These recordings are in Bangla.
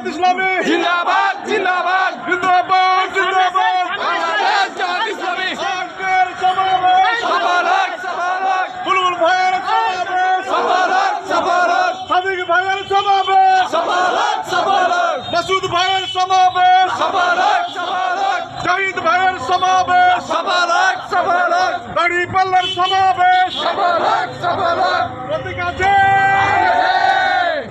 জামাত ইসলামী জিন্দাবাদ জিন্দাবাদ জিন্দাবাদ জিন্দাবাদ বাংলাদেশ জামাত ইসলামী আজকের সমাবেশ সফলক সফলক বুলবুল ভাইয়ের সমাবেশ সফলক সফলক সাদিক ভাইয়ের সমাবেশ সফলক সফলক মাসুদ ভাইয়ের সমাবেশ সফলক সফলক শহীদ ভাইয়ের সমাবেশ সফলক সফলক দাঁড়িপাল্লার সমাবেশ সফলক সফলক প্রতীক আছে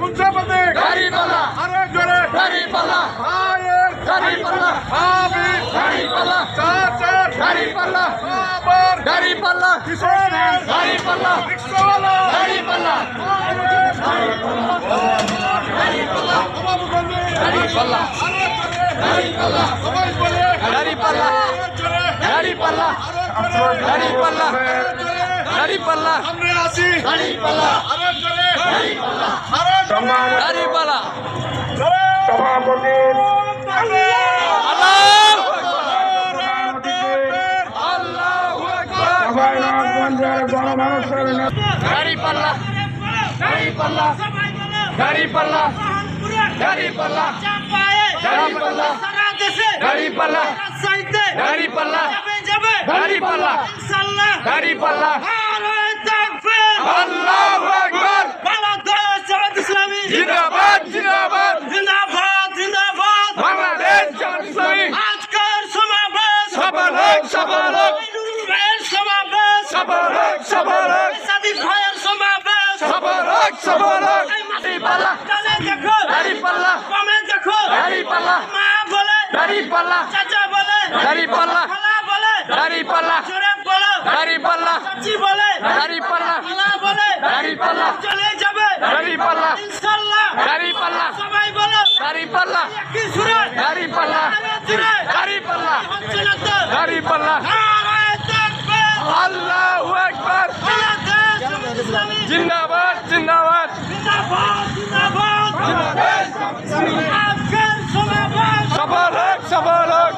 কুঞ্চাপতি দাঁড়িপাল্লা আরো জোরে দাঁড়িপাল্লা ভাইয়ের দাঁড়িপাল্লা ভাবি দাঁড়িপাল্লা চাচার দাঁড়িপাল্লা আবার দাঁড়িপাল্লা কিশোরের দাঁড়িপাল্লা রিক্সাওয়ালা দাঁড়িপাল্লা দাঁড়িপাল্লা দাঁড়িপাল্লা সবাই বলে দাঁড়িপাল্লা দাঁড়িপাল্লা দাঁড়িপাল্লা দাঁড়িপাল্লা সামনে আসি দাঁড়িপাল্লা আরো জোরে আরো জোরে দাঁড়িপাল্লা সভাপতি আল্লাহু আল্লাহু আকবার দাঁড়িপাল্লা দাঁড়িপাল্লা দাঁড়িপাল্লা দাঁড়িপাল্লা দাঁড়িপাল্লা দাঁড়িপাল্লা দাঁড়িপাল্লা দাঁড়িপাল্লা দাঁড়িপাল্লা আল্লাহু আকবার জিন্দাবাদ জিন্দাবাদ বাংলাদেশ জামাত ইসলামী সফলক সফলক সফলক সফলক সফলক সফলক দাঁড়িপাল্লা দাঁড়িপাল্লা দাঁড়িপাল্লা দাঁড়িপাল্লা দাঁড়িপাল্লা দাঁড়িপাল্লা দাঁড়িপাল্লা দাঁড়িপাল্লা দাঁড়িপাল্লা চলে যাবে দাঁড়িপাল্লা ইনশাআল্লাহ দাঁড়িপাল্লা সবাই বলো দাঁড়িপাল্লা কি সুরে দাঁড়িপাল্লা দাঁড়িপাল্লা দাঁড়িপাল্লা আল্লাহু আকবার জিন্দাবাদ জিন্দাবাদ সফলক সফলক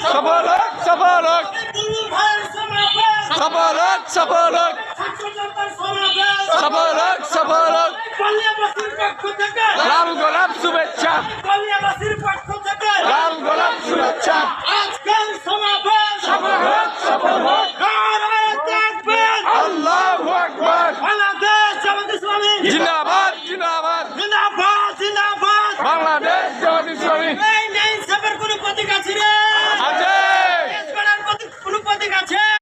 সফলক সফলক সফলক সফলক সফলক সফলক লাল গোলাপ শুভেচ্ছা লাল গোলাপ শুভেচ্ছা সফলক সফলক